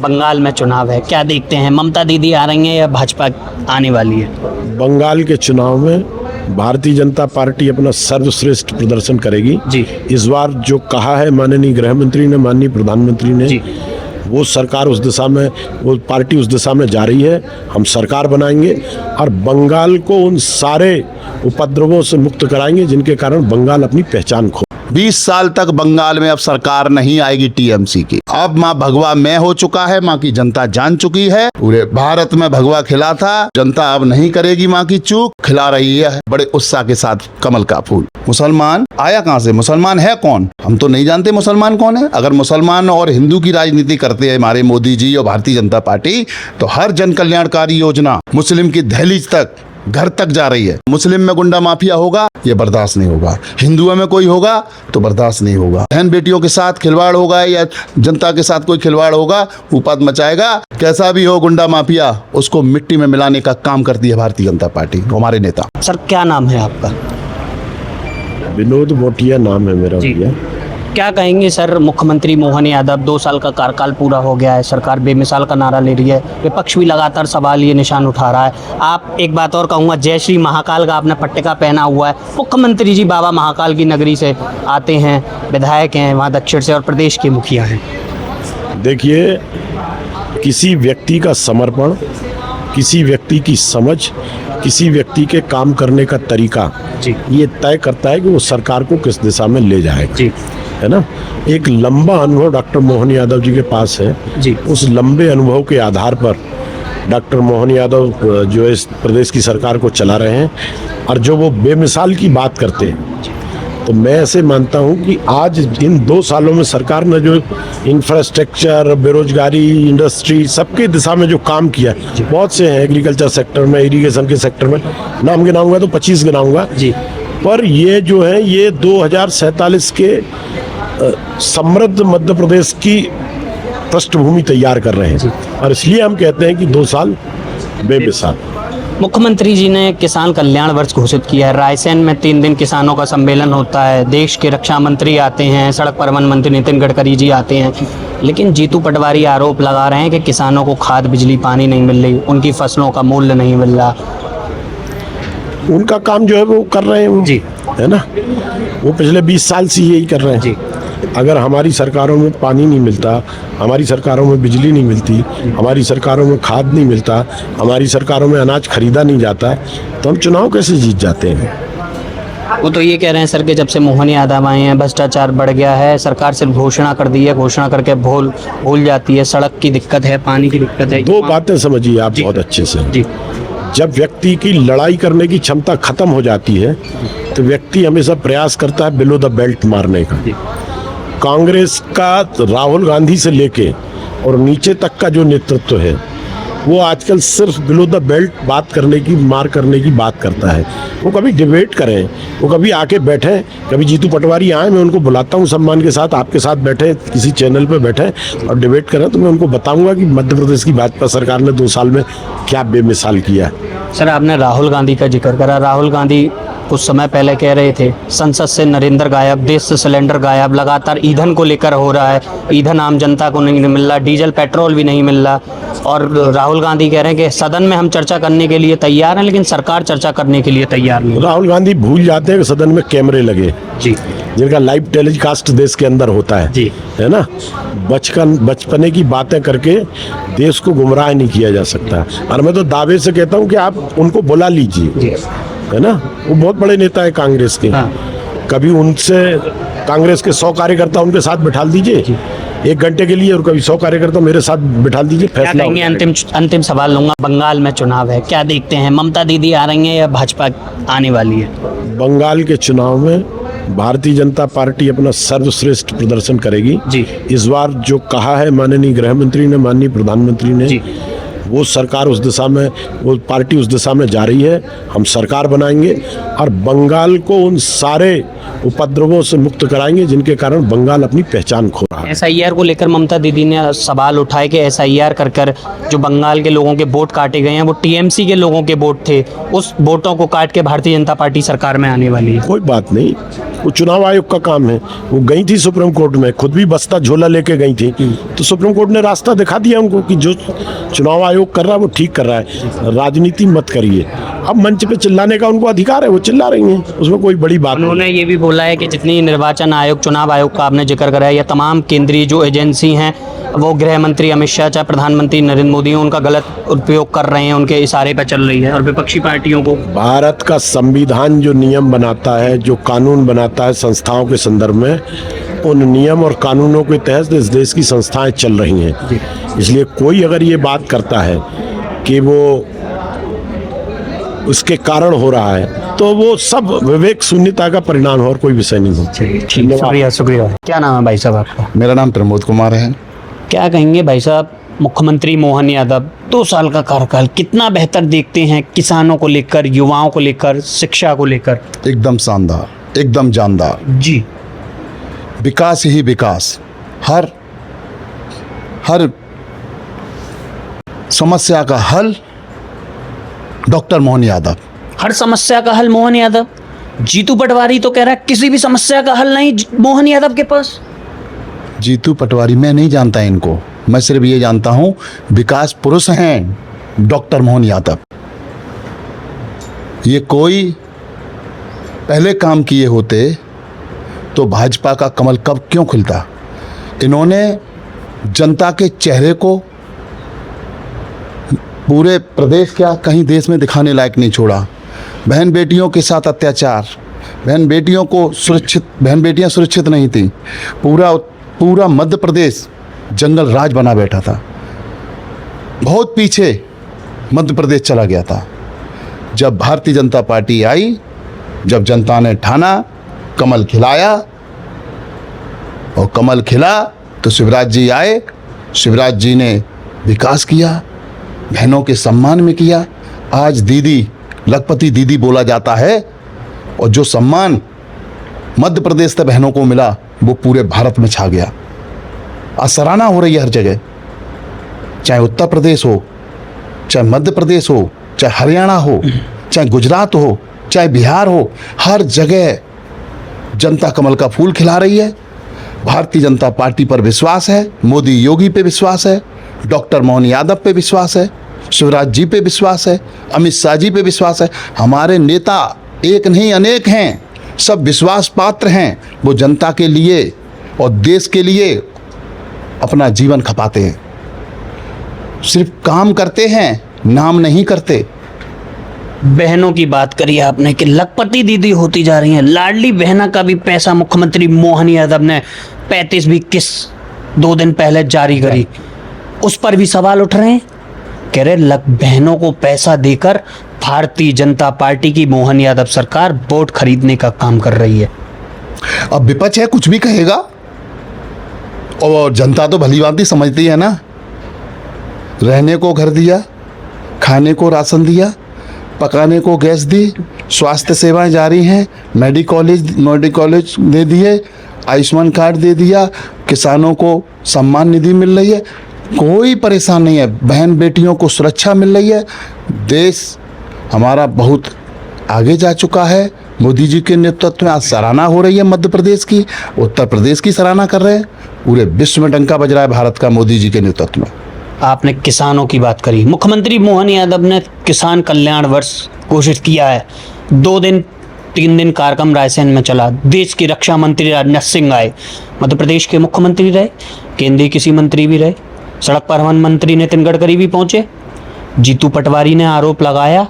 बंगाल में चुनाव है, क्या देखते हैं? ममता दीदी आ रही हैं या भाजपा आने वाली है? बंगाल के चुनाव में भारतीय जनता पार्टी अपना सर्वश्रेष्ठ प्रदर्शन करेगी जी। इस बार जो कहा है माननीय गृह मंत्री ने, माननीय प्रधानमंत्री ने, जी। वो सरकार उस दिशा में, वो पार्टी उस दिशा में जा रही है। हम सरकार बनाएंगे और बंगाल को उन सारे उपद्रवों से मुक्त कराएंगे जिनके कारण बंगाल अपनी पहचान खो। 20 साल तक बंगाल में अब सरकार नहीं आएगी टीएमसी की। अब माँ भगवा मैं हो चुका है, माँ की जनता जान चुकी है। पूरे भारत में भगवा खिला था, जनता अब नहीं करेगी माँ की चूक, खिला रही है बड़े उत्साह के साथ कमल का फूल। मुसलमान आया कहाँ से? मुसलमान है कौन? हम तो नहीं जानते मुसलमान कौन है। अगर मुसलमान और हिंदू की राजनीति करते हैं हमारे मोदी जी और भारतीय जनता पार्टी, तो हर जन कल्याणकारी योजना मुस्लिम की दहलीज तक, घर तक जा रही है। मुस्लिम में गुंडा माफिया होगा, ये बर्दाश्त नहीं होगा। हिंदुओं में कोई होगा तो बर्दाश्त नहीं होगा। बहन बेटियों के साथ खिलवाड़ होगा या जनता के साथ कोई खिलवाड़ होगा, उपात मचाएगा। कैसा भी हो गुंडा माफिया, उसको मिट्टी में मिलाने का काम करती है भारतीय जनता पार्टी, हमारे नेता। सर क्या नाम है आपका? विनोद मोटिया नाम है मेरा भैया। क्या कहेंगे सर, मुख्यमंत्री मोहन यादव 2 साल का कार्यकाल पूरा हो गया है, सरकार बेमिसाल का नारा ले रही है, विपक्ष भी लगातार सवाल ये निशान उठा रहा है। आप एक बात और कहूँगा, जय श्री महाकाल का आपने पट्टिका पहना हुआ है। मुख्यमंत्री जी बाबा महाकाल की नगरी से आते हैं, विधायक हैं वहाँ दक्षिण से और प्रदेश के मुखिया हैं। देखिए, किसी व्यक्ति का समर्पण, किसी व्यक्ति की समझ, किसी व्यक्ति के काम करने का तरीका जी। ये तय करता है कि वो सरकार को किस दिशा में ले जाएगा जी। है ना। एक लंबा अनुभव डॉक्टर मोहन यादव जी के पास है जी। उस लंबे अनुभव के आधार पर डॉक्टर मोहन यादव जो इस प्रदेश की सरकार को चला रहे हैं और जो वो बेमिसाल की बात करते हैं, तो मैं ऐसे मानता हूं कि आज इन 2 सालों में सरकार ने जो इंफ्रास्ट्रक्चर, बेरोजगारी, इंडस्ट्री, सबके दिशा में जो काम किया, बहुत से हैं, एग्रीकल्चर सेक्टर में, इरिगेशन के सेक्टर में, नाम गिनाऊंगा तो 25 गिनाऊंगा जी। पर ये जो है ये 2047 के समृद्ध मध्य प्रदेश की पृष्ठभूमि तैयार कर रहे हैं और इसलिए हम कहते हैं कि 2 साल बेमिसाल। मुख्यमंत्री जी ने किसान कल्याण वर्ष घोषित किया है। रायसेन में 3 दिन किसानों का सम्मेलन होता है, देश के रक्षा मंत्री आते हैं, सड़क परिवहन मंत्री नितिन गडकरी जी आते हैं, लेकिन जीतू पटवारी आरोप लगा रहे हैं कि किसानों को खाद, बिजली, पानी नहीं मिल रही, उनकी फसलों का मूल्य नहीं मिल रहा। उनका काम जो है वो कर रहे हैं जी। है ना, वो पिछले 20 साल से यही कर रहे हैं जी। अगर हमारी सरकारों में पानी नहीं मिलता, हमारी सरकारों में बिजली नहीं मिलती, हमारी सरकारों में खाद नहीं मिलता, हमारी सरकारों में अनाज खरीदा नहीं जाता, तो हम चुनाव कैसे जीत जाते हैं? वो तो ये कह रहे हैं सर कि जब से मोहन यादव आए हैं भ्रष्टाचार बढ़ गया है, सरकार सिर्फ घोषणा कर दी है, घोषणा करके भूल जाती है। सड़क की दिक्कत है, पानी की दिक्कत है। 2 बातें समझिए आप बहुत अच्छे से। जी। जब व्यक्ति की लड़ाई करने की क्षमता खत्म हो जाती है तो व्यक्ति हमेशा प्रयास करता है बिलो द बेल्ट मारने का। कांग्रेस का राहुल गांधी से लेके और नीचे तक का जो नेतृत्व है वो आजकल सिर्फ बिलो द बेल्ट बात करने की, मार करने की बात करता है। वो कभी डिबेट करें, वो कभी आके बैठें, कभी जीतू पटवारी आए, मैं उनको बुलाता हूँ सम्मान के साथ, आपके साथ बैठे किसी चैनल पे बैठे और डिबेट करें, तो मैं उनको बताऊंगा कि मध्य प्रदेश की भाजपा सरकार ने 2 साल में क्या बेमिसाल किया है। सर आपने राहुल गांधी का जिक्र करा। राहुल गांधी कुछ समय पहले कह रहे थे संसद से नरेंद्र गायब, देश से सिलेंडर गायब, लगातार ईंधन को लेकर हो रहा है, ईंधन आम जनता को नहीं मिल रहा, डीजल पेट्रोल भी नहीं मिल रहा। और राहुल गांधी कह रहे हैं कि सदन में हम चर्चा करने के लिए तैयार हैं लेकिन सरकार चर्चा करने के लिए तैयार नहीं। राहुल गांधी भूल जाते हैं कि सदन में कैमरे लगे जी, जिनका लाइव टेलीकास्ट देश के अंदर होता है जी। है ना। बचपने की बातें करके देश को गुमराह नहीं किया जा सकता। और मैं तो दावे से कहता हूं कि आप उनको बुला लीजिए, है ना। वो बहुत बड़े नेता है कांग्रेस के। हाँ। कभी उनसे कांग्रेस के 100 कार्यकर्ता उनके साथ बिठा दीजिए 1 घंटे के लिए, और कभी 100 कार्यकर्ता मेरे साथ बिठा दीजिए, फैसला हो जाएगा। अंतिम सवाल लूंगा, बंगाल में चुनाव है, क्या देखते हैं? ममता दीदी आ रही हैं या भाजपा आने वाली है? बंगाल के चुनाव में भारतीय जनता पार्टी अपना सर्वश्रेष्ठ प्रदर्शन करेगी जी। इस बार जो कहा है माननीय गृह मंत्री ने, माननीय प्रधानमंत्री ने जी। वो सरकार उस दिशा में, वो पार्टी उस दिशा में जा रही है। हम सरकार बनाएंगे और बंगाल को उन सारे उपद्रवों से मुक्त कराएंगे जिनके कारण बंगाल अपनी पहचान खो रहा है। SIR को लेकर ममता दीदी ने सवाल उठाए कि SIR कर जो बंगाल के लोगों के वोट काटे गए हैं वो TMC के लोगों के वोट थे, उस वोटों को काट के भारतीय जनता पार्टी सरकार में आने वाली है। कोई बात नहीं, वो चुनाव आयोग का काम है। वो गई थी सुप्रीम कोर्ट में, खुद भी बस्ता झोला लेके गई थी, तो सुप्रीम कोर्ट ने रास्ता दिखा दिया उनको कि जो चुनाव आयोग कर रहा है वो ठीक कर रहा है, राजनीति मत करिए। अब मंच पे चिल्लाने का उनको अधिकार है, वो चिल्ला रही हैं, उसमें कोई बड़ी बात नहीं। उन्होंने ये भी बोला है कि जितनी निर्वाचन आयोग, चुनाव आयोग का आपने जिक्र करा है, या तमाम केंद्रीय जो एजेंसी हैं, वो गृह मंत्री अमित शाह चाहे प्रधानमंत्री नरेंद्र मोदी हैं, उनका गलत उपयोग कर रहे हैं, उनके इशारे पर चल रही है, और विपक्षी पार्टियों को। भारत का संविधान जो नियम बनाता है, जो कानून बनाता है संस्थाओं के संदर्भ में, उन नियम और कानूनों के तहत इस देश की संस्थाएं चल रही हैं। इसलिए कोई अगर ये बात करता है कि वो उसके कारण हो रहा है, तो वो सब विवेक शून्यता का परिणाम है और कोई विषय नहीं है। शुक्रिया शुक्रिया। क्या नाम है भाई साहब आपका? मेरा नाम प्रमोद कुमार है। क्या कहेंगे भाई साहब, मुख्यमंत्री मोहन यादव 2 साल का कार्यकाल कितना बेहतर देखते हैं किसानों को लेकर, युवाओं को लेकर, शिक्षा को लेकर? एकदम शानदार, एकदम जानदार जी। विकास ही विकास, हर समस्या का हल डॉक्टर मोहन यादव। हर समस्या का हल मोहन यादव। जीतू पटवारी तो कह रहा है किसी भी समस्या का हल नहीं मोहन यादव के पास। जीतू पटवारी मैं नहीं जानता इनको, मैं सिर्फ ये जानता हूं विकास पुरुष हैं डॉक्टर मोहन यादव। ये कोई पहले काम किए होते तो भाजपा का कमल कब क्यों खिलता। इन्होंने जनता के चेहरे को पूरे प्रदेश क्या कहीं देश में दिखाने लायक नहीं छोड़ा। बहन बेटियों के साथ अत्याचार, बहन बेटियां सुरक्षित नहीं थी। पूरा मध्य प्रदेश जंगल राज बना बैठा था। बहुत पीछे मध्य प्रदेश चला गया था। जब भारतीय जनता पार्टी आई, जब जनता ने ठाना, कमल खिलाया, और कमल खिला तो शिवराज जी आए। शिवराज जी ने विकास किया, बहनों के सम्मान में किया। आज दीदी, लखपति दीदी बोला जाता है, और जो सम्मान मध्य प्रदेश से बहनों को मिला वो पूरे भारत में छा गया। आज सराहना हो रही है हर जगह, चाहे उत्तर प्रदेश हो, चाहे मध्य प्रदेश हो, चाहे हरियाणा हो, चाहे गुजरात हो, चाहे बिहार हो, हर जगह जनता कमल का फूल खिला रही है। भारतीय जनता पार्टी पर विश्वास है, मोदी योगी पे विश्वास है, डॉक्टर मोहन यादव पे विश्वास है, शिवराज जी पे विश्वास है, अमित शाह जी पे विश्वास है। हमारे नेता एक नहीं अनेक हैं, सब विश्वास पात्र हैं। वो जनता के लिए और देश के लिए अपना जीवन खपाते हैं, सिर्फ काम करते हैं, नाम नहीं करते। बहनों की बात करी आपने कि लखपति दीदी होती जा रही हैं। लाडली बहना का भी पैसा मुख्यमंत्री मोहन यादव ने 35-20 किस्त 2 दिन पहले जारी करी, उस पर भी सवाल उठ रहे हैं। कह रहे बहनों को पैसा देकर भारतीय जनता पार्टी की मोहन यादव सरकार वोट खरीदने का काम कर रही है। अब विपक्ष है, कुछ भी कहेगा, और जनता तो भली भांति समझती है ना। रहने को घर दिया, खाने को राशन दिया, पकाने को गैस दी, स्वास्थ्य सेवाएं जारी हैं, मेडिकल कॉलेज दे दिए, आयुष्मान कार्ड दे दिया, किसानों को सम्मान निधि मिल रही है, कोई परेशान नहीं है। बहन बेटियों को सुरक्षा मिल रही है। देश हमारा बहुत आगे जा चुका है। मोदी जी के नेतृत्व में आज सराहना हो रही है मध्य प्रदेश की, उत्तर प्रदेश की सराहना कर रहे हैं, पूरे विश्व में डंका बज रहा है भारत का मोदी जी के नेतृत्व में। आपने किसानों की बात करी, मुख्यमंत्री मोहन यादव ने किसान कल्याण वर्ष घोषित किया है। 3 दिन कार्यक्रम रायसेन में चला। देश के रक्षा मंत्री राजनाथ सिंह आए, मध्य प्रदेश के मुख्यमंत्री रहे, केंद्रीय कृषि मंत्री भी रहे, सड़क परिवहन मंत्री नितिन गडकरी भी पहुंचे। जीतू पटवारी ने आरोप लगाया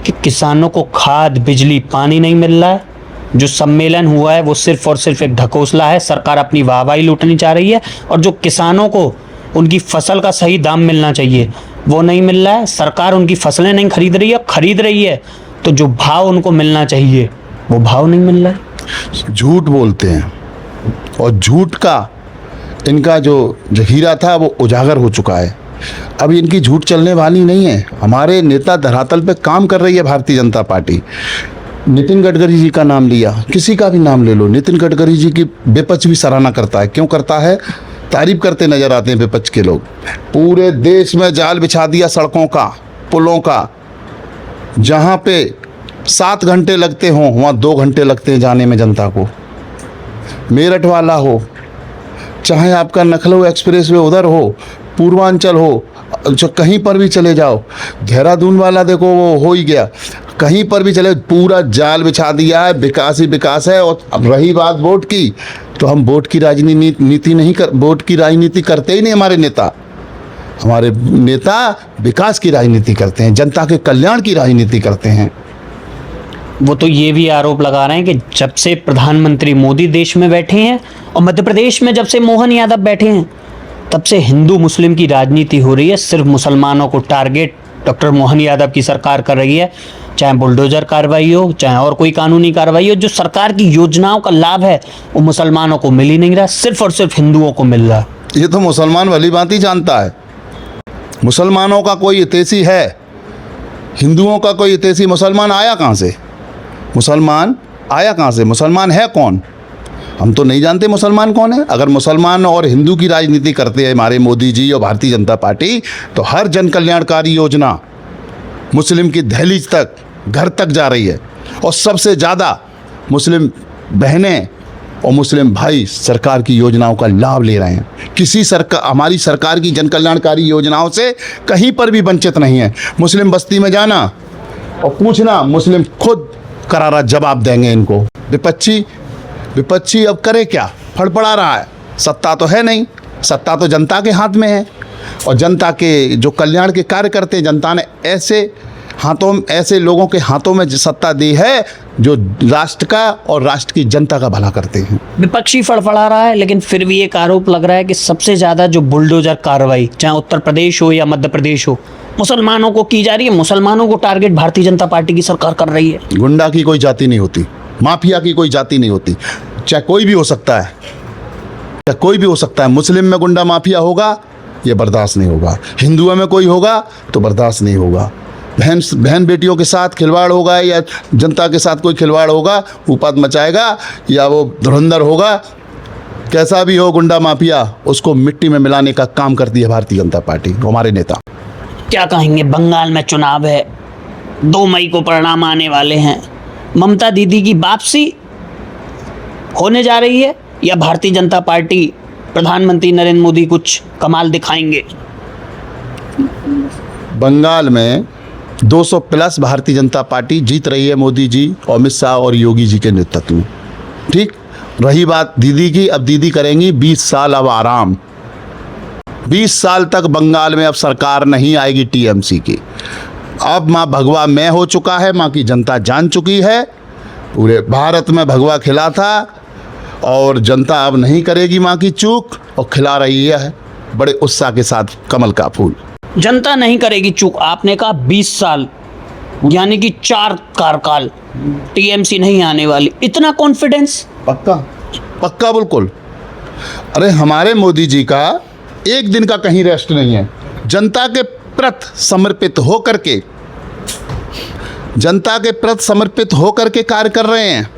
कि किसानों को खाद, बिजली, पानी नहीं मिल रहा है। जो सम्मेलन हुआ है वो सिर्फ और सिर्फ एक ढकोसला है। सरकार अपनी वाहवाही लूटनी चाह रही है, और जो किसानों को उनकी फसल का सही दाम मिलना चाहिए वो नहीं मिल रहा है। सरकार उनकी फसलें नहीं खरीद रही है, तो जो भाव उनको मिलना चाहिए वो भाव नहीं मिल रहा है। झूठ बोलते हैं, और झूठ का इनका जो जहीरा था वो उजागर हो चुका है। अब इनकी झूठ चलने वाली नहीं है। हमारे नेता धरातल पे काम कर रही है भारतीय जनता पार्टी। नितिन गडकरी जी का नाम लिया, किसी का भी नाम ले लो, नितिन गडकरी जी की विपक्ष भी सराहना करता है। क्यों करता है? तारीफ करते नजर आते हैं विपक्ष के लोग। पूरे देश में जाल बिछा दिया सड़कों का, पुलों का। जहाँ पे 7 घंटे लगते हों वहाँ 2 घंटे लगते हैं जाने में जनता को। मेरठ वाला हो, चाहे आपका लखनऊ एक्सप्रेस वे उधर हो, पूर्वांचल हो, जो कहीं पर भी चले जाओ, देहरादून वाला देखो वो हो ही गया, कहीं पर भी चले पूरा जाल बिछा दिया है, विकास ही विकास है। और अब रही बात वोट की, तो हम वोट की वोट की राजनीति करते ही नहीं। हमारे नेता विकास की राजनीति करते हैं, जनता के कल्याण की राजनीति करते हैं। वो तो ये भी आरोप लगा रहे हैं कि जब से प्रधानमंत्री मोदी देश में बैठे हैं और मध्य प्रदेश में जब से मोहन यादव बैठे हैं, तब से हिंदू मुस्लिम की राजनीति हो रही है। सिर्फ मुसलमानों को टारगेट डॉक्टर मोहन यादव की सरकार कर रही है, चाहे बुलडोजर कार्रवाई हो, चाहे और कोई कानूनी कार्रवाई हो। जो सरकार की योजनाओं का लाभ है वो मुसलमानों को मिल ही नहीं रहा, सिर्फ और सिर्फ हिंदुओं को मिल रहा। ये तो मुसलमान भली भांति जानता है। मुसलमानों का कोई हितैषी है, हिंदुओं का कोई हितैषी। मुसलमान आया कहाँ से? मुसलमान है कौन? हम तो नहीं जानते मुसलमान कौन है। अगर मुसलमान और हिंदू की राजनीति करते हैं हमारे मोदी जी और भारतीय जनता पार्टी, तो हर जन कल्याणकारी योजना मुस्लिम की दहलीज तक, घर तक जा रही है। और सबसे ज़्यादा मुस्लिम बहनें और मुस्लिम भाई सरकार की योजनाओं का लाभ ले रहे हैं। हमारी सरकार की जन कल्याणकारी योजनाओं से कहीं पर भी वंचित नहीं है। मुस्लिम बस्ती में जाना और पूछना, मुस्लिम खुद करारा जवाब देंगे इनको। विपक्षी अब करे क्या? फड़फड़ा रहा है। सत्ता तो है नहीं, सत्ता तो जनता के हाथ में है। और जनता के जो कल्याण के कार्य करते हैं, जनता ने ऐसे लोगों के हाथों में सत्ता दी है जो राष्ट्र का और राष्ट्र की जनता का भला करते हैं। विपक्षी फड़फड़ा रहा है, लेकिन फिर भी एक आरोप लग रहा है कि सबसे ज़्यादा जो बुलडोजर कार्रवाई, चाहे उत्तर प्रदेश हो या मध्य प्रदेश हो, मुसलमानों को की जा रही है। मुसलमानों को टारगेट भारतीय जनता पार्टी की सरकार कर रही है। गुंडा की कोई जाति नहीं होती, माफिया की कोई जाति नहीं होती। चाहे कोई भी हो सकता है, मुस्लिम में गुंडा माफिया होगा, ये बर्दाश्त नहीं होगा। हिंदुओं में कोई होगा तो बर्दाश्त नहीं होगा। बहन बेटियों के साथ खिलवाड़ होगा या जनता के साथ कोई खिलवाड़ होगा, उपात मचाएगा या वो धुरंधर होगा, कैसा भी हो गुंडा माफिया, उसको मिट्टी में मिलाने का काम करती है भारतीय जनता पार्टी, हमारे नेता। क्या कहेंगे? बंगाल में चुनाव है, 2 मई को परिणाम आने वाले हैं। ममता दीदी की वापसी होने जा रही है या भारतीय जनता पार्टी, प्रधानमंत्री नरेंद्र मोदी कुछ कमाल दिखाएंगे? बंगाल में 200 प्लस भारतीय जनता पार्टी जीत रही है, मोदी जी, अमित शाह और योगी जी के नेतृत्व में। ठीक, रही बात दीदी की, अब दीदी करेंगी 20 साल अब आराम। 20 साल तक बंगाल में अब सरकार नहीं आएगी टीएमसी की। अब माँ भगवा मैं हो चुका है, माँ की जनता जान चुकी है। पूरे भारत में भगवा खिला था और जनता अब नहीं करेगी माँ की चूक, और खिला रही है बड़े उत्साह के साथ कमल का फूल। जनता नहीं करेगी चूक, आपने कहा 20 साल, यानी कि 4 कार्यकाल टीएमसी नहीं आने वाली। इतना कॉन्फिडेंस? पक्का बिल्कुल। अरे हमारे मोदी जी का एक दिन का कहीं रेस्ट नहीं है। जनता के प्रति समर्पित होकर के कार्य कर रहे हैं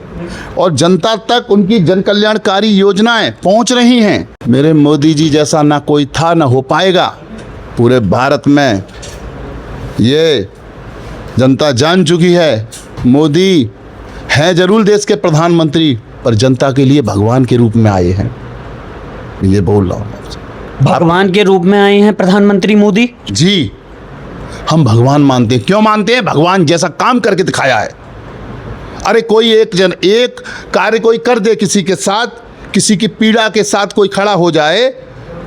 और जनता तक उनकी जन कल्याणकारी योजनाएं पहुंच रही हैं। मेरे मोदी जी जैसा ना कोई था ना हो पाएगा पूरे भारत में। ये जनता जान चुकी है। मोदी है जरूर देश के प्रधानमंत्री, पर जनता के लिए भगवान के रूप में आए हैं। ये बोल रहा हूँ, भगवान के रूप में आए हैं प्रधानमंत्री मोदी जी। हम भगवान मानते हैं। क्यों मानते हैं? भगवान जैसा काम करके दिखाया है। अरे कोई एक कार्य कोई कर दे, किसी के साथ, किसी की पीड़ा के साथ कोई खड़ा हो जाए,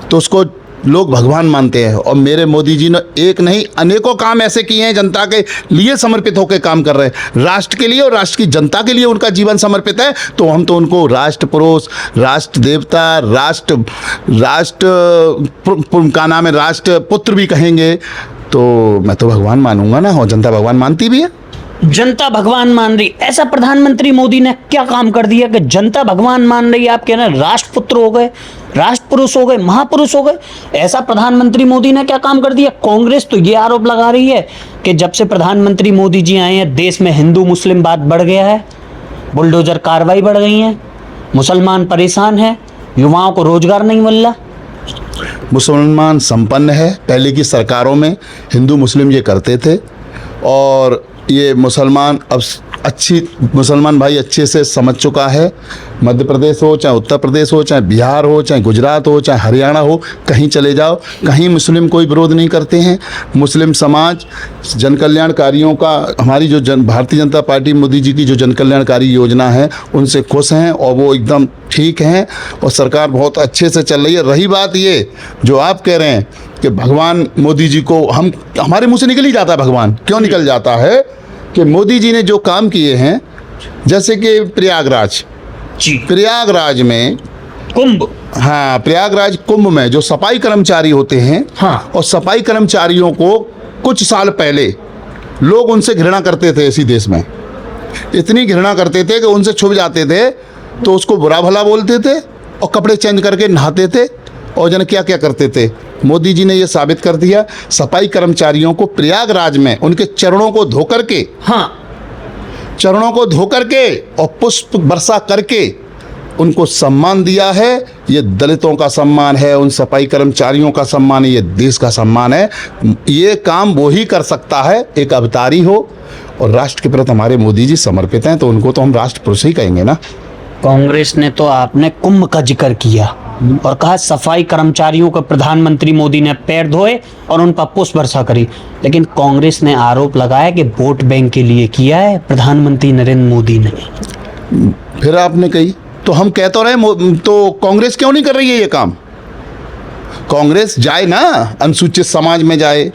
तो उसको लोग भगवान मानते हैं। और मेरे मोदी जी ने एक नहीं अनेकों काम ऐसे किए हैं, जनता के लिए समर्पित होकर काम कर रहे हैं, राष्ट्र के लिए और राष्ट्र की जनता के लिए उनका जीवन समर्पित है। तो हम तो उनको राष्ट्र पुरुष, राष्ट्र देवता, राष्ट्र पुत्र भी कहेंगे। तो मैं तो भगवान मानूंगा ना, और जनता भगवान मानती भी है। जनता भगवान मान रही, ऐसा प्रधानमंत्री मोदी ने क्या काम कर दिया कि जनता भगवान मान रही है? आप कह रहे हैं राष्ट्रपुत्र हो गए, राष्ट्र पुरुष हो गए, महापुरुष हो गए। ऐसा प्रधानमंत्री मोदी ने क्या काम कर दिया? कांग्रेस तो ये आरोप लगा रही है कि जब से प्रधानमंत्री मोदी जी आए हैं, देश में हिंदू मुस्लिम बात बढ़ गया है, बुलडोजर कार्रवाई बढ़ गई है, मुसलमान परेशान है, युवाओं को रोजगार नहीं मिल रहा। मुसलमान संपन्न है। पहले की सरकारों में हिंदू मुस्लिम ये करते थे, और ये मुसलमान भाई अच्छे से समझ चुका है। मध्य प्रदेश हो, चाहे उत्तर प्रदेश हो, चाहे बिहार हो, चाहे गुजरात हो, चाहे हरियाणा हो, कहीं चले जाओ, कहीं मुस्लिम कोई विरोध नहीं करते हैं। मुस्लिम समाज जन कल्याणकारियों का, हमारी जो भारतीय जनता पार्टी मोदी जी की जो जन कल्याणकारी योजना है उनसे खुश हैं और वो एकदम ठीक हैं और सरकार बहुत अच्छे से चल रही है। रही बात ये जो आप कह रहे हैं कि भगवान मोदी जी को, हम हमारे मुंह से निकल ही जाता है भगवान, क्यों निकल जाता है कि मोदी जी ने जो काम किए हैं, जैसे कि प्रयागराज में कुंभ, हाँ, प्रयागराज कुंभ में जो सफाई कर्मचारी होते हैं, हाँ, और सफाई कर्मचारियों को कुछ साल पहले लोग उनसे घृणा करते थे, इसी देश में इतनी घृणा करते थे कि उनसे छुप जाते थे तो उसको बुरा भला बोलते थे और कपड़े चेंज करके नहाते थे और जन क्या क्या करते थे। मोदी जी ने ये साबित कर दिया, सफाई कर्मचारियों को प्रयागराज में उनके चरणों को धो करके, हाँ, चरणों को धो करके और पुष्प वर्षा करके उनको सम्मान दिया है। ये दलितों का सम्मान है, उन सफाई कर्मचारियों का सम्मान है, ये देश का सम्मान है। ये काम वो ही कर सकता है, एक अवतारी हो और राष्ट्र के प्रति हमारे मोदी जी समर्पित हैं, तो उनको तो हम राष्ट्र पुरुष ही कहेंगे ना। कांग्रेस ने तो आपने कुंभ का जिक्र किया और कहा सफाई कर्मचारियों को प्रधानमंत्री मोदी ने पैर धोए और उन पर पुष्प वर्षा करी, लेकिन कांग्रेस ने आरोप लगाया कि वोट बैंक के लिए किया है प्रधानमंत्री नरेंद्र मोदी ने। फिर आपने कही तो हम कह तो रहे, तो कांग्रेस क्यों नहीं कर रही है ये काम? कांग्रेस जाए ना, अनुसूचित समाज में जाए,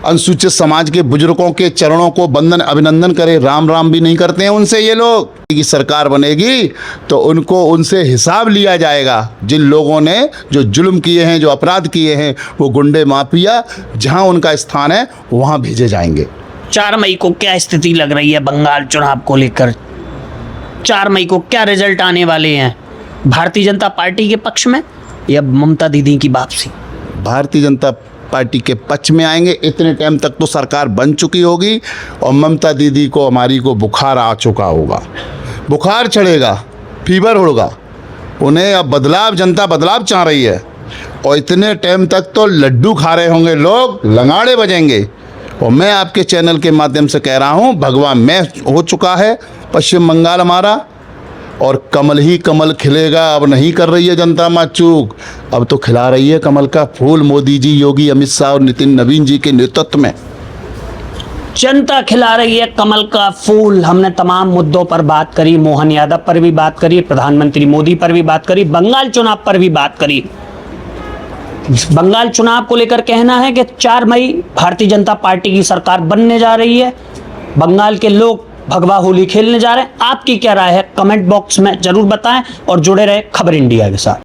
अनुसूचित समाज के बुजुर्गों के चरणों को बंदन अभिनंदन करे। राम राम भी नहीं करते हैं उनसे ये लोग। की सरकार बनेगी तो उनको, उनसे हिसाब लिया जाएगा। जिन लोगों ने जो जुल्म किए हैं, जो अपराध किए हैं, वो गुंडे माफिया जहां उनका स्थान है वहां भेजे जाएंगे। 4 मई को क्या स्थिति लग रही है बंगाल चुनाव को लेकर? 4 मई को क्या रिजल्ट आने वाले हैं? भारतीय जनता पार्टी के पक्ष में या ममता दीदी की वापसी? भारतीय जनता पार्टी के पक्ष में आएंगे। इतने टाइम तक तो सरकार बन चुकी होगी और ममता दीदी को, हमारी को बुखार आ चुका होगा, बुखार चढ़ेगा, फीवर होगा। उन्हें अब बदलाव, जनता बदलाव चाह रही है और इतने टाइम तक तो लड्डू खा रहे होंगे लोग, लंगाड़े बजेंगे। और मैं आपके चैनल के माध्यम से कह रहा हूँ, भगवा मैं हो चुका है पश्चिम बंगाल हमारा, और कमल ही कमल खिलेगा। अब नहीं कर रही है जनता माचूक, अब तो खिला रही है कमल का फूल मोदी जी, योगी, अमित शाह और नितिन नवीन जी के नेतृत्व में। जनता खिला रही है कमल का फूल। हमने तमाम मुद्दों पर बात करी, मोहन यादव पर भी बात करी, प्रधानमंत्री मोदी पर भी बात करी, बंगाल चुनाव पर भी बात करी। बंगाल चुनाव को लेकर कहना है कि 4 मई भारतीय जनता पार्टी की सरकार बनने जा रही है। बंगाल के लोग भगवा होली खेलने जा रहे हैं। आपकी क्या राय है? कमेंट बॉक्स में जरूर बताएं और जुड़े रहे खबर इंडिया के साथ।